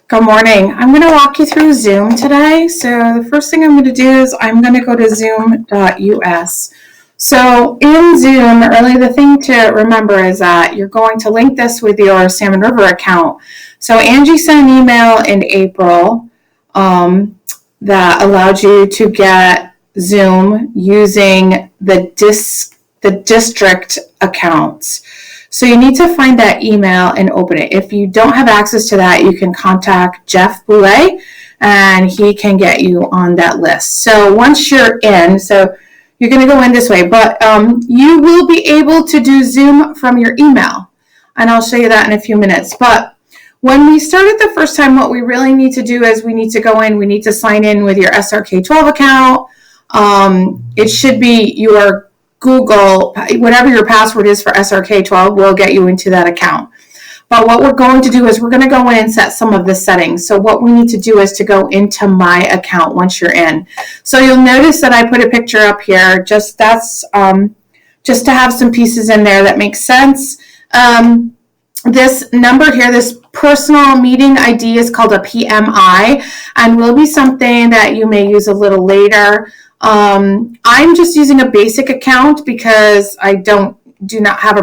Good morning. I'm going to walk you through Zoom today. So the first thing I'm going to do is I'm going to go to zoom.us. So in Zoom, really the thing to remember is that you're going to link this with your Salmon River account. So Angie sent an email in April that allowed you to get Zoom using the district accounts. So you need to find that email and open it. If you don't have access to that, you can contact Jeff Boulay and he can get you on that list. So once you're in, so you're going to go in this way, but you will be able to do Zoom from your email. And I'll show you that in a few minutes. But when we started the first time, what we really need to do is we need to go in, we need to sign in with your SRK12 account. It should be your Google, whatever your password is for SRK12 will get you into that account. But what we're going to do is we're going to go in and set some of the settings. So what we need to do is to go into my account once you're in. So you'll notice that I put a picture up here. Just to have some pieces in there that make sense. This number here, this personal meeting ID is called a PMI and will be something that you may use a little later. I'm just using a basic account because I do not have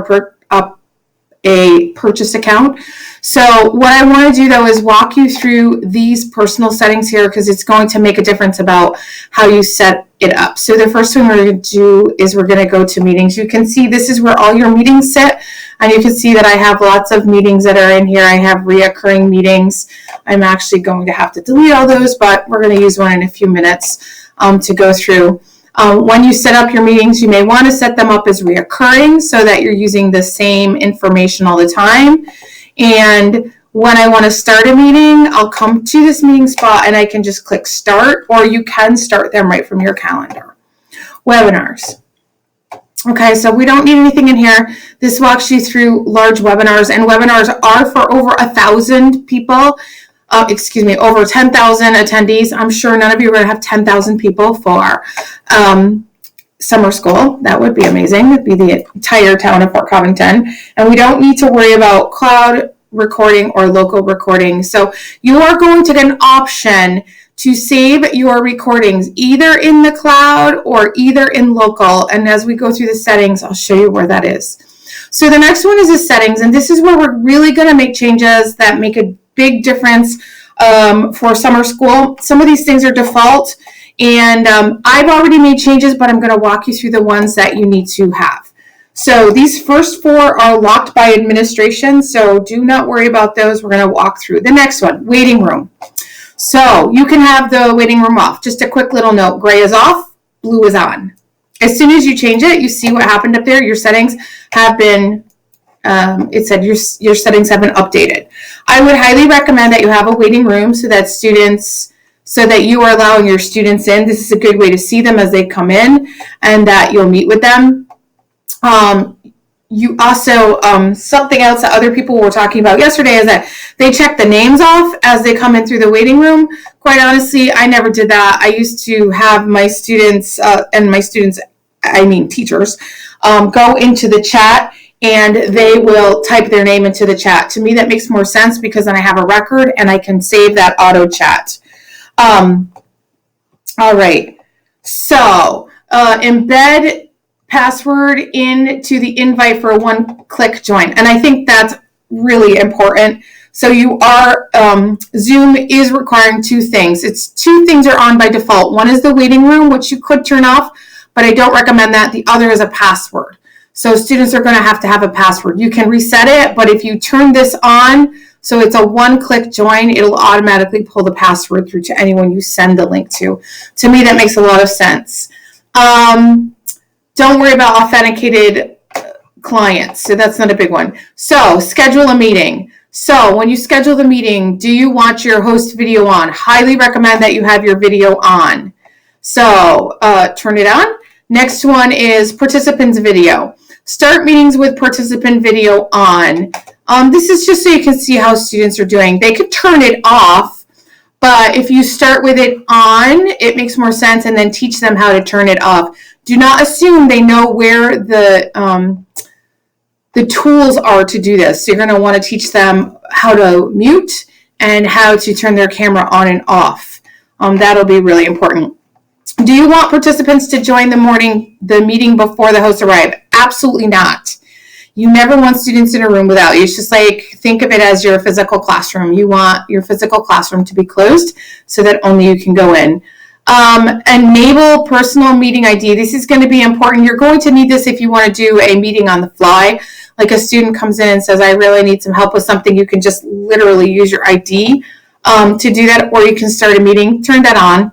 a purchase account. So what I want to do though is walk you through these personal settings here because it's going to make a difference about how you set it up. So the first thing we're going to do is we're going to go to meetings. You can see this is where all your meetings sit, and you can see that I have lots of meetings that are in here. I have reoccurring meetings. I'm actually going to have to delete all those, but we're going to use one in a few minutes to go through. When you set up your meetings, you may want to set them up as reoccurring so that you're using the same information all the time. And when I want to start a meeting, I'll come to this meeting spot and I can just click start, or you can start them right from your calendar. Webinars. Okay, so we don't need anything in here. This walks you through large webinars, and webinars are for over 1,000 people. Over 10,000 attendees. I'm sure none of you are going to have 10,000 people for summer school. That would be amazing. It'd be the entire town of Fort Covington. And we don't need to worry about cloud recording or local recording. So you are going to get an option to save your recordings either in the cloud or either in local. And as we go through the settings, I'll show you where that is. So the next one is the settings. And this is where we're really going to make changes that make a big difference for summer school. Some of these things are default, and I've already made changes, but I'm going to walk you through the ones that you need to have. So these first four are locked by administration, so do not worry about those. We're going to walk through. The next one, waiting room. So you can have the waiting room off. Just a quick little note, gray is off, blue is on. As soon as you change it, you see what happened up there. Your settings have been it said your settings have been updated. I would highly recommend that you have a waiting room so that you are allowing your students in. This is a good way to see them as they come in and that you'll meet with them. You also, something else that other people were talking about yesterday is that they check the names off as they come in through the waiting room. Quite honestly, I never did that. I used to have my students, teachers, go into the chat and they will type their name into the chat. To me, that makes more sense because then I have a record and I can save that auto chat. All right. So embed password into the invite for a one-click join. And I think that's really important. So you are, Zoom is requiring two things. Two things are on by default. One is the waiting room, which you could turn off, but I don't recommend that. The other is a password. So students are going to have a password. You can reset it, but if you turn this on, so it's a one-click join, it'll automatically pull the password through to anyone you send the link to. To me, that makes a lot of sense. Don't worry about authenticated clients. So that's not a big one. So schedule a meeting. So when you schedule the meeting, do you want your host video on? Highly recommend that you have your video on. So turn it on. Next one is participants video. Start meetings with participant video on. This is just so you can see how students are doing. They could turn it off, but if you start with it on, it makes more sense, and then teach them how to turn it off. Do not assume they know where the tools are to do this. So you're going to want to teach them how to mute and how to turn their camera on and off. That'll be really important. Do you want participants to join the meeting before the hosts arrive? Absolutely not. You never want students in a room without you. It's just like, think of it as your physical classroom. You want your physical classroom to be closed so that only you can go in. Enable personal meeting ID. This is going to be important. You're going to need this if you want to do a meeting on the fly. Like a student comes in and says, I really need some help with something. You can just literally use your ID to do that, or you can start a meeting. Turn that on.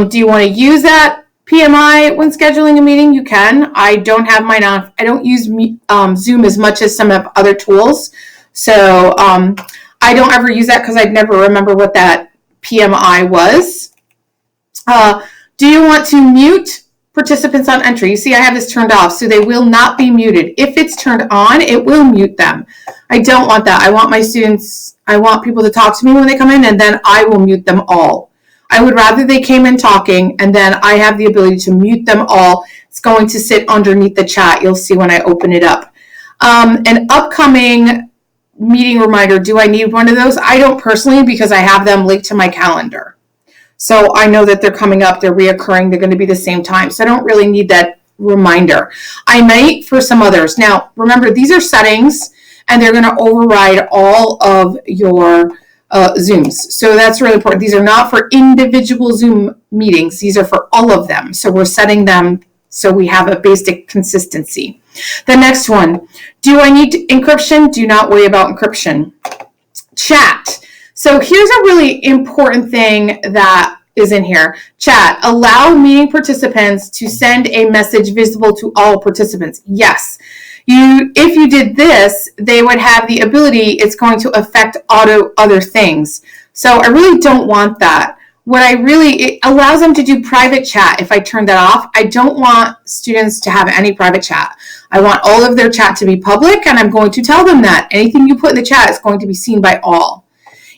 Do you want to use that PMI when scheduling a meeting? You can. I don't have mine on. I don't use Zoom as much as some of other tools. So I don't ever use that because I'd never remember what that PMI was. Do you want to mute participants on entry? You see, I have this turned off, so they will not be muted. If it's turned on, it will mute them. I don't want that. I want people to talk to me when they come in, and then I will mute them all. I would rather they came in talking, and then I have the ability to mute them all. It's going to sit underneath the chat. You'll see when I open it up. An upcoming meeting reminder, do I need one of those? I don't personally, because I have them linked to my calendar. So I know that they're coming up, they're reoccurring, they're going to be the same time. So I don't really need that reminder. I might for some others. Now, remember, these are settings, and they're going to override all of your Zooms. So that's really important. These are not for individual Zoom meetings. These are for all of them. So we're setting them so we have a basic consistency. The next one, do I need encryption? Do not worry about encryption. Chat. So here's a really important thing that is in here. Chat. Allow meeting participants to send a message visible to all participants. Yes. If you did this, they would have the ability, it's going to affect other things. So I really don't want that. It allows them to do private chat. If I turn that off, I don't want students to have any private chat. I want all of their chat to be public, and I'm going to tell them that anything you put in the chat is going to be seen by all.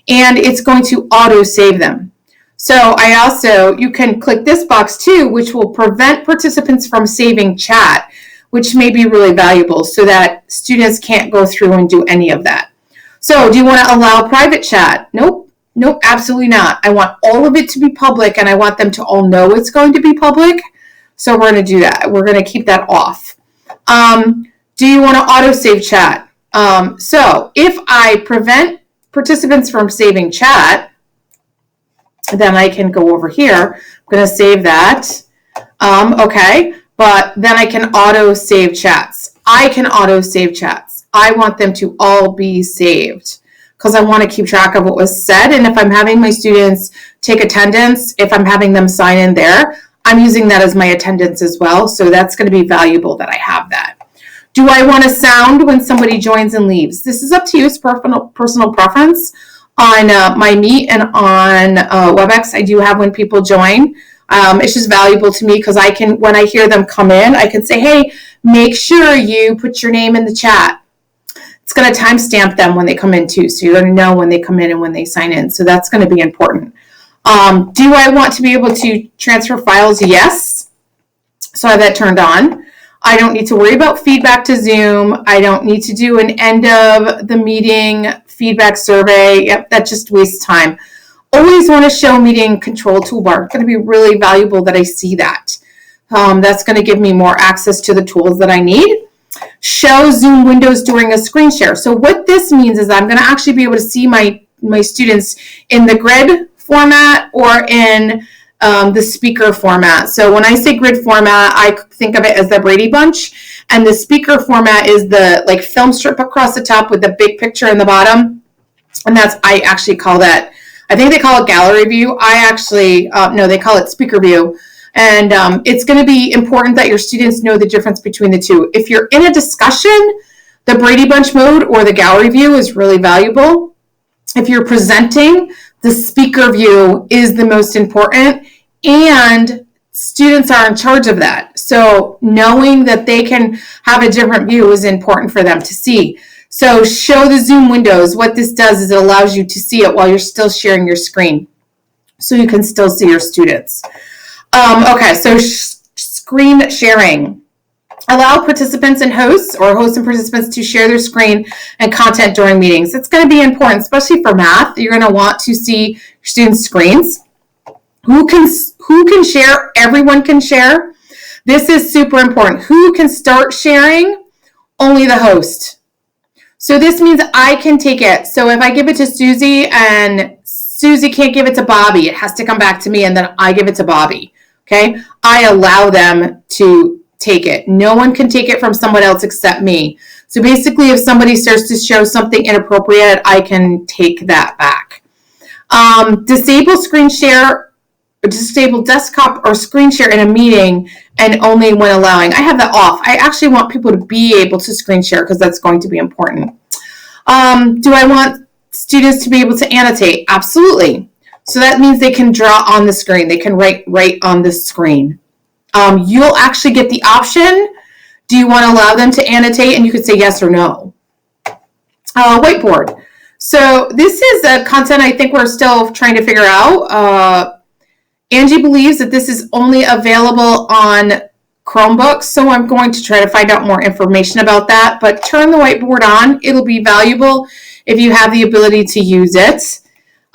And it's going to auto save them. So you can click this box too, which will prevent participants from saving chat, which may be really valuable so that students can't go through and do any of that. So do you want to allow private chat? Nope, absolutely not. I want all of it to be public, and I want them to all know it's going to be public. So we're going to do that. We're going to keep that off. Do you want to auto save chat? So if I prevent participants from saving chat, then I can go over here. I'm going to save that. Okay. But then I can auto save chats. I can auto save chats. I want them to all be saved because I want to keep track of what was said. And if I'm having my students take attendance, if I'm having them sign in there, I'm using that as my attendance as well. So that's going to be valuable that I have that. Do I want a sound when somebody joins and leaves? This is up to you. It's personal preference. On my Meet and on WebEx, I do have when people join. It's just valuable to me because when I hear them come in, I can say, hey, make sure you put your name in the chat. It's going to timestamp them when they come in too. So you're going to know when they come in and when they sign in. So that's going to be important. Do I want to be able to transfer files? Yes. So I have that turned on. I don't need to worry about feedback to Zoom. I don't need to do an end of the meeting feedback survey. Yep, that just wastes time. Always want to show meeting control toolbar. It's going to be really valuable that I see that. That's going to give me more access to the tools that I need. Show Zoom windows during a screen share. So what this means is I'm going to actually be able to see my students in the grid format or in the speaker format. So when I say grid format, I think of it as the Brady Bunch, and the speaker format is the film strip across the top with the big picture in the bottom. And I actually call that, I think they call it gallery view. No, they call it speaker view. And it's going to be important that your students know the difference between the two. If you're in a discussion, the Brady Bunch mode or the gallery view is really valuable. If you're presenting, the speaker view is the most important, and students are in charge of that. So knowing that they can have a different view is important for them to see. So show the Zoom windows. What this does is it allows you to see it while you're still sharing your screen, so you can still see your students. Okay, so screen sharing. Allow participants and hosts or hosts and participants to share their screen and content during meetings. It's going to be important, especially for math. You're going to want to see your students' screens. Who can share? Everyone can share. This is super important. Who can start sharing? Only the host. So this means I can take it. So if I give it to Susie and Susie can't give it to Bobby, it has to come back to me and then I give it to Bobby. Okay? I allow them to take it. No one can take it from someone else except me. So basically, if somebody starts to show something inappropriate, I can take that back. Disable screen share, disable desktop or screen share in a meeting and only when allowing. I have that off. I actually want people to be able to screen share because that's going to be important. Do I want students to be able to annotate? Absolutely. So that means they can draw on the screen. They can write right on the screen. You'll actually get the option. Do you want to allow them to annotate? And you could say yes or no. Whiteboard. So this is a content I think we're still trying to figure out. Angie believes that this is only available on Chromebooks, so I'm going to try to find out more information about that. But turn the whiteboard on. It'll be valuable if you have the ability to use it.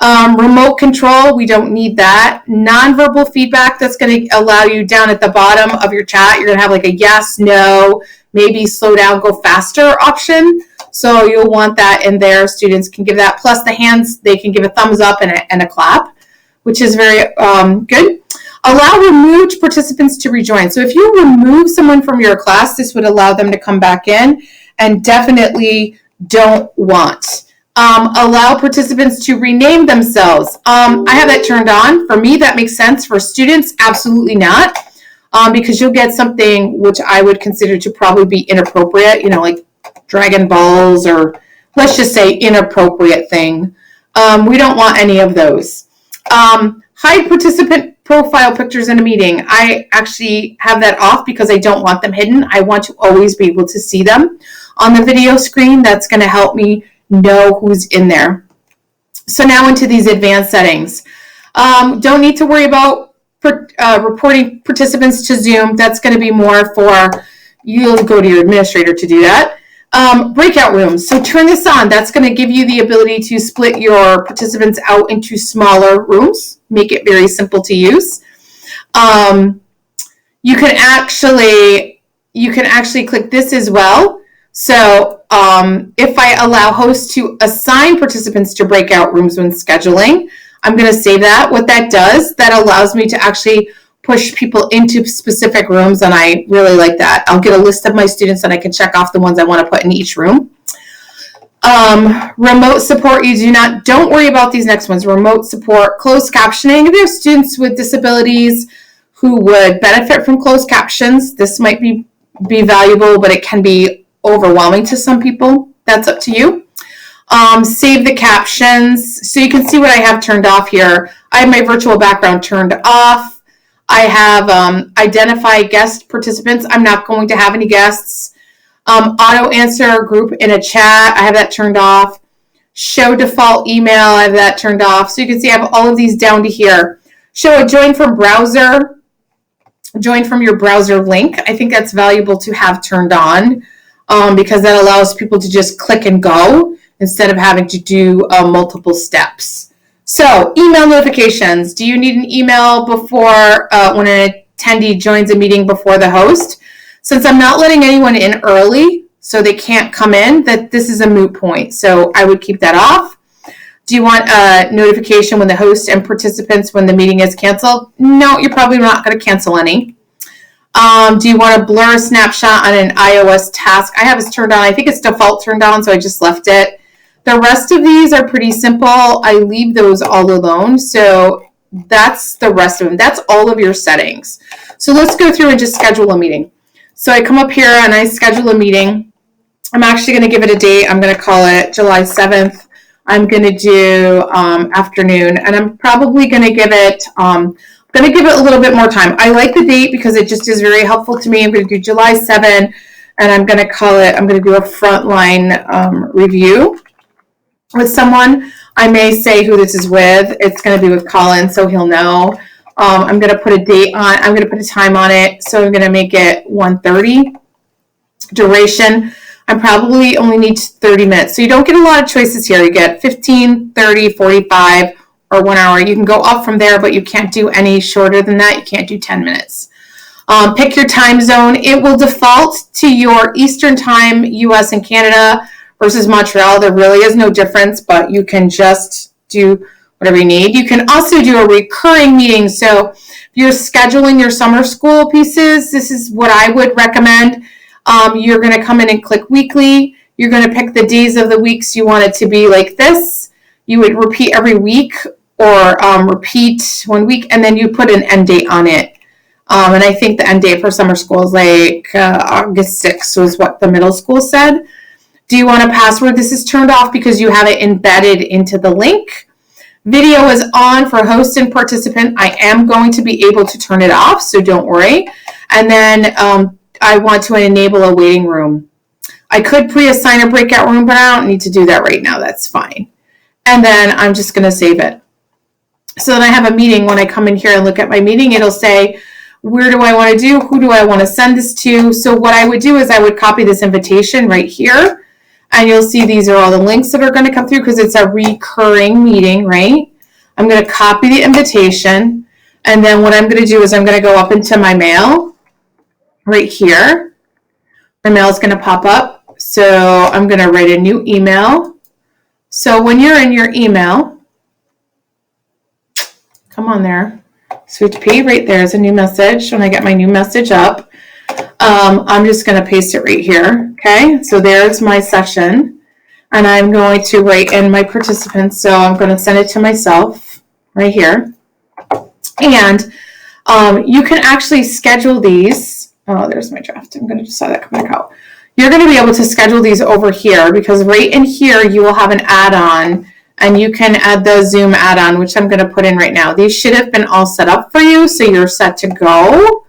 Remote control, we don't need that. Nonverbal feedback, that's going to allow you down at the bottom of your chat. You're going to have like a yes, no, maybe slow down, go faster option. So you'll want that in there. Students can give that. Plus the hands, they can give a thumbs up and a clap, which is very good. Allow removed participants to rejoin. So if you remove someone from your class, this would allow them to come back in, and definitely don't want. Allow participants to rename themselves. I have that turned on. For me, that makes sense. For students, absolutely not, because you'll get something which I would consider to probably be inappropriate, like Dragon Balls or let's just say inappropriate thing. We don't want any of those. Hide participant profile pictures in a meeting. I actually have that off because I don't want them hidden. I want to always be able to see them on the video screen. That's going to help me know who's in there. So now into these advanced settings. Don't need to worry about reporting participants to Zoom. That's going to be more for, you'll go to your administrator to do that. Breakout rooms. So turn this on. That's going to give you the ability to split your participants out into smaller rooms. Make it very simple to use. You can actually click this as well. So if I allow hosts to assign participants to breakout rooms when scheduling, I'm going to save that. What that does, that allows me to actually push people into specific rooms, and I really like that. I'll get a list of my students and I can check off the ones I want to put in each room. Remote support, don't worry about these next ones. Remote support, closed captioning. If you have students with disabilities who would benefit from closed captions, this might be valuable, but it can be overwhelming to some people. That's up to you. Save the captions. So you can see what I have turned off here. I have my virtual background turned off. I have identify guest participants. I'm not going to have any guests. Auto answer group in a chat. I have that turned off. Show default email. I have that turned off. So you can see I have all of these down to here. Show a join from browser. Join from your browser link. I think that's valuable to have turned on. Because that allows people to just click and go instead of having to do multiple steps. So, email notifications. Do you need an email before when an attendee joins a meeting before the host? Since I'm not letting anyone in early, so they can't come in, that this is a moot point. So I would keep that off. Do you want a notification when the host and participants when the meeting is canceled? No, you're probably not going to cancel any. Do you want to blur a snapshot on an iOS task? I have it turned on. I think it's default turned on, so I just left it. The rest of these are pretty simple. I leave those all alone. So that's the rest of them. That's all of your settings. So let's go through and just schedule a meeting. So I come up here and I schedule a meeting. I'm actually going to give it a date. I'm going to call it July 7th. I'm going to do afternoon, and I'm probably going to give it a little bit more time. I like the date because it just is very helpful to me. I'm going to do July 7, and I'm going to do a frontline review with someone. I may say who this is with. It's going to be with Colin, so he'll know. I'm going to put a date on. I'm going to put a time on it, so I'm going to make it 1:30. Duration, I probably only need 30 minutes. So you don't get a lot of choices here. You get 15, 30, 45, or 1 hour. You can go up from there, but you can't do any shorter than that. You can't do 10 minutes. Pick your time zone. It will default to your Eastern time, US and Canada versus Montreal. There really is no difference, but you can just do whatever you need. You can also do a recurring meeting. So if you're scheduling your summer school pieces, this is what I would recommend. You're going to come in and click weekly. You're going to pick the days of the weeks you want it to be like this. You would repeat every week or repeat 1 week, and then you put an end date on it. And I think the end date for summer school is like August 6th was what the middle school said. Do you want a password? This is turned off because you have it embedded into the link. Video is on for host and participant. I am going to be able to turn it off, so don't worry. And then I want to enable a waiting room. I could pre-assign a breakout room, but I don't need to do that right now. That's fine. And then I'm just going to save it. So then I have a meeting. When I come in here and look at my meeting, it'll say, where do I want to do? Who do I want to send this to? So what I would do is I would copy this invitation right here. And you'll see these are all the links that are going to come through because it's a recurring meeting, right? I'm going to copy the invitation. And then what I'm going to do is I'm going to go up into my mail right here. My mail is going to pop up. So I'm going to write a new email. So when you're in your email, come on there. Sweet Pea, right there is a new message. When I get my new message up, I'm just going to paste it right here. Okay, so there's my session, and I'm going to write in my participants. So I'm going to send it to myself right here. And you can actually schedule these. Oh, there's my draft. I'm going to just saw that come back out. You're going to be able to schedule these over here because right in here you will have an add-on. And you can add the Zoom add-on, which I'm going to put in right now. These should have been all set up for you, so you're set to go.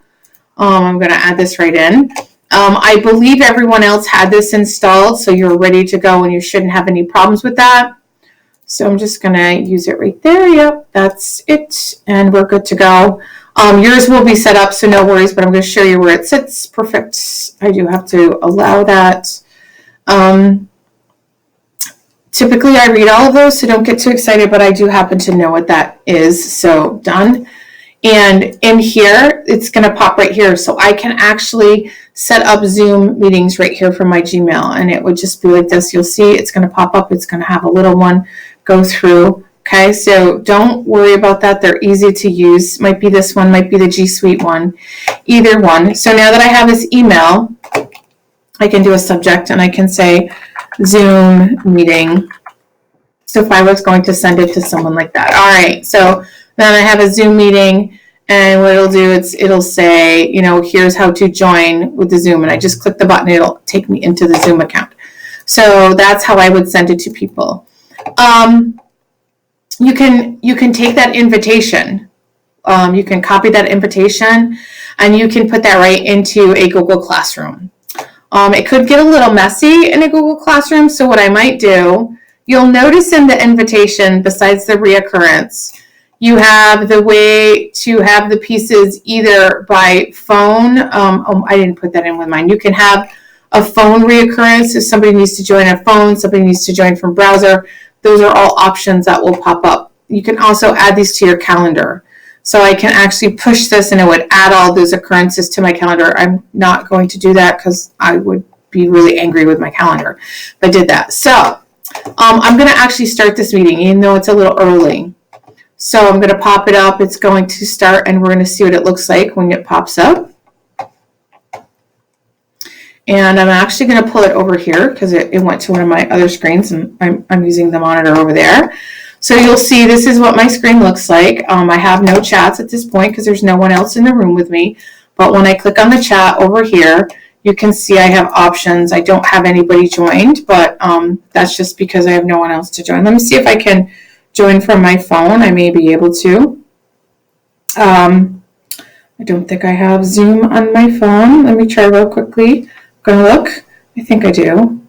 I'm going to add this right in. I believe everyone else had this installed, so you're ready to go, and you shouldn't have any problems with that. So I'm just going to use it right there. Yep, that's it, and we're good to go. Yours will be set up, so no worries, but I'm going to show you where it sits. Perfect. I do have to allow that. Typically, I read all of those, so don't get too excited, but I do happen to know what that is, so done. And in here, it's going to pop right here, so I can actually set up Zoom meetings right here from my Gmail, and it would just be like this. You'll see it's going to pop up. It's going to have a little one go through, okay? So don't worry about that. They're easy to use. Might be this one, might be the G Suite one, either one. So now that I have this email, I can do a subject, and I can say, Zoom meeting. So if I was going to send it to someone like that. All right. So then I have a Zoom meeting, and what it'll do is it'll say, you know, here's how to join with the Zoom. And I just click the button. It'll take me into the Zoom account. So that's how I would send it to people. You can take that invitation. You can copy that invitation, and you can put that right into a Google Classroom. It could get a little messy in a Google Classroom, so what I might do, you'll notice in the invitation, besides the reoccurrence, you have the way to have the pieces either by phone. I didn't put that in with mine. You can have a phone reoccurrence if somebody needs to join a phone, somebody needs to join from browser. Those are all options that will pop up. You can also add these to your calendar. So I can actually push this and it would add all those occurrences to my calendar. I'm not going to do that because I would be really angry with my calendar if I did that. So I'm going to actually start this meeting, even though it's a little early. So I'm going to pop it up. It's going to start, and we're going to see what it looks like when it pops up. And I'm actually going to pull it over here because it went to one of my other screens, and I'm using the monitor over there. So you'll see this is what my screen looks like. I have no chats at this point because there's no one else in the room with me. But when I click on the chat over here, you can see I have options. I don't have anybody joined, but that's just because I have no one else to join. Let me see if I can join from my phone. I may be able to. I don't think I have Zoom on my phone. Let me try real quickly. I'm going to look. I think I do.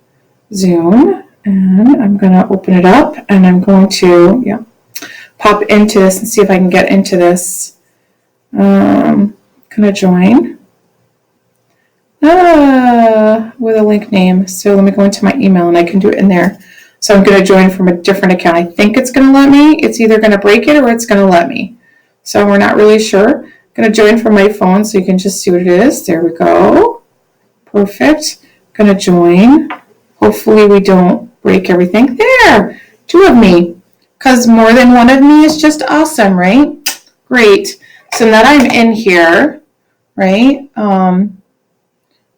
Zoom. And I'm going to open it up, and I'm going to pop into this and see if I can get into this. Going to join. with a link name. So let me go into my email and I can do it in there. So I'm going to join from a different account. I think it's going to let me. It's either going to break it or it's going to let me. So we're not really sure. I'm going to join from my phone so you can just see what it is. There we go. Perfect. I'm going to join. Hopefully we don't break everything. There. 2 of me. Because more than one of me is just awesome, right? Great. So now I'm in here, right?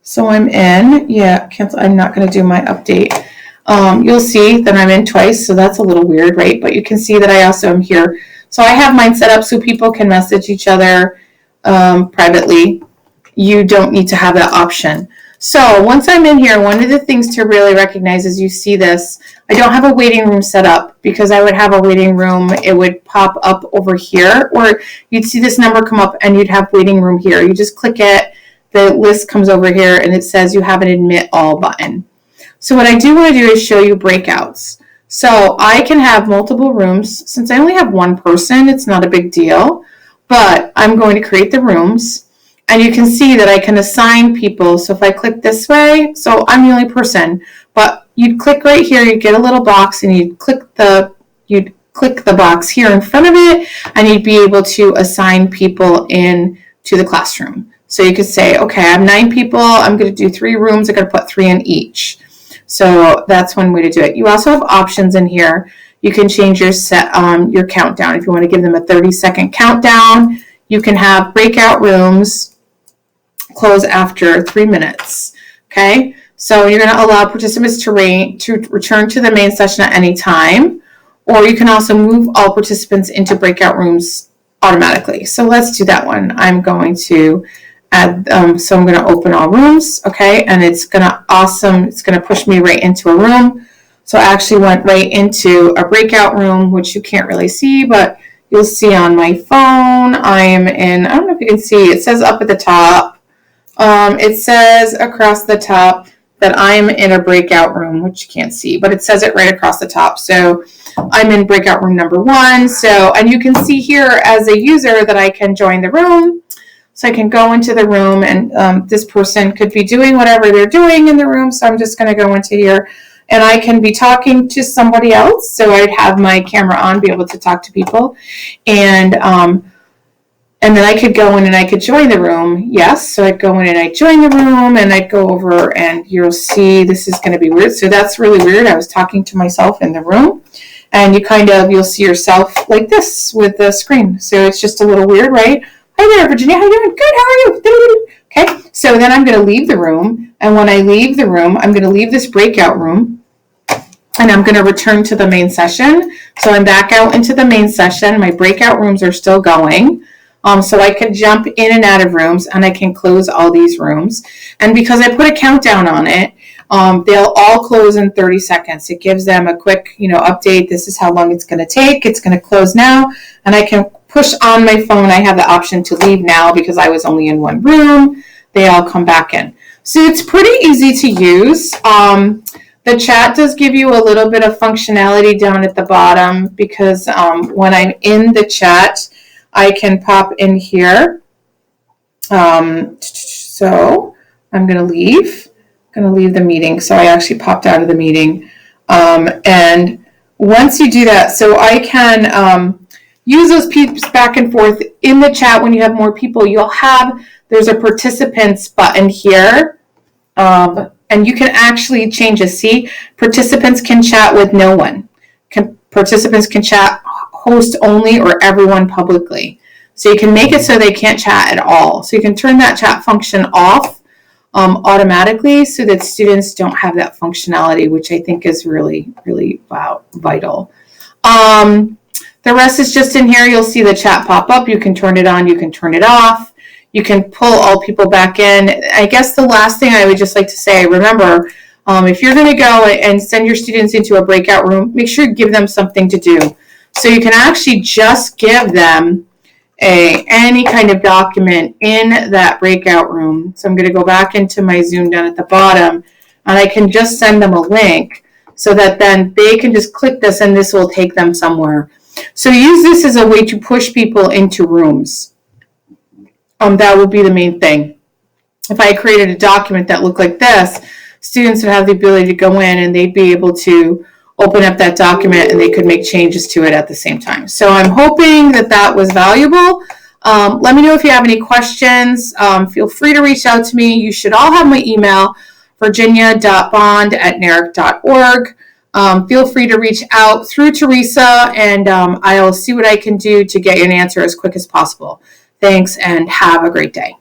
So I'm in. Yeah, cancel. I'm not going to do my update. You'll see that I'm in twice, so that's a little weird, right? But you can see that I also am here. So I have mine set up so people can message each other privately. You don't need to have that option. So once I'm in here, one of the things to really recognize is you see this. I don't have a waiting room set up because I would have a waiting room. It would pop up over here, or you'd see this number come up and you'd have waiting room here. You just click it. The list comes over here and it says you have an admit all button. So what I do want to do is show you breakouts. So I can have multiple rooms. Since I only have one person, it's not a big deal, but I'm going to create the rooms. And you can see that I can assign people. So if I click this way, so I'm the only person, but you'd click right here, you'd get a little box and you'd click the box here in front of it and you'd be able to assign people in to the classroom. So you could say, okay, I have 9 people. I'm going to do 3 rooms. I'm going to put 3 in each. So that's one way to do it. You also have options in here. You can change your your countdown. If you want to give them a 30-second countdown, you can have breakout rooms close after 3 minutes. Okay, so you're going to allow participants to return to the main session at any time, or you can also move all participants into breakout rooms automatically. So let's do that one. I'm going to add, so I'm going to open all rooms, okay, and it's going to push me right into a room. So I actually went right into a breakout room, which you can't really see, but you'll see on my phone. I am in, I don't know if you can see, it says up at the top. It says across the top that I'm in a breakout room, which you can't see, but it says it right across the top. So I'm in breakout room number 1. So, and you can see here as a user that I can join the room. So I can go into the room and this person could be doing whatever they're doing in the room. So I'm just going to go into here and I can be talking to somebody else. So I'd have my camera on, be able to talk to people. And then I could go in and I could join the room. Yes, so I'd go in and I'd join the room and I'd go over and you'll see this is going to be weird. So that's really weird. I was talking to myself in the room and you'll see yourself like this with the screen. So it's just a little weird, right? Hi there, Virginia. How you doing? Good. How are you? Okay, so then I'm going to leave the room. And when I leave the room, I'm going to leave this breakout room and I'm going to return to the main session. So I'm back out into the main session. My breakout rooms are still going. So I can jump in and out of rooms and I can close all these rooms. And because I put a countdown on it, they'll all close in 30 seconds. It gives them a quick, update. This is how long it's going to take. It's going to close now. And I can push on my phone. I have the option to leave now because I was only in one room. They all come back in. So it's pretty easy to use. The chat does give you a little bit of functionality down at the bottom because when I'm in the chat, I can pop in here. So I'm going to leave. I'm going to leave the meeting. So I actually popped out of the meeting. And once you do that, so I can use those peeps back and forth in the chat. When you have more people, there's a participants button here. And you can actually change it. See, participants can chat with no one. Participants can chat host only or everyone publicly. So you can make it so they can't chat at all. So you can turn that chat function off automatically so that students don't have that functionality, which I think is really, really vital. The rest is just in here. You'll see the chat pop up. You can turn it on. You can turn it off. You can pull all people back in. I guess the last thing I would just like to say, remember, if you're going to go and send your students into a breakout room, make sure you give them something to do. So you can actually just give them any kind of document in that breakout room. So I'm going to go back into my Zoom down at the bottom, and I can just send them a link so that then they can just click this and this will take them somewhere. So use this as a way to push people into rooms. That would be the main thing. if I created a document that looked like this, students would have the ability to go in and they'd be able to open up that document and they could make changes to it at the same time. So I'm hoping that that was valuable. Let me know if you have any questions. Feel free to reach out to me. You should all have my email, virginia.bond@narec.org. Feel free to reach out through Teresa, and I'll see what I can do to get you an answer as quick as possible. Thanks, and have a great day.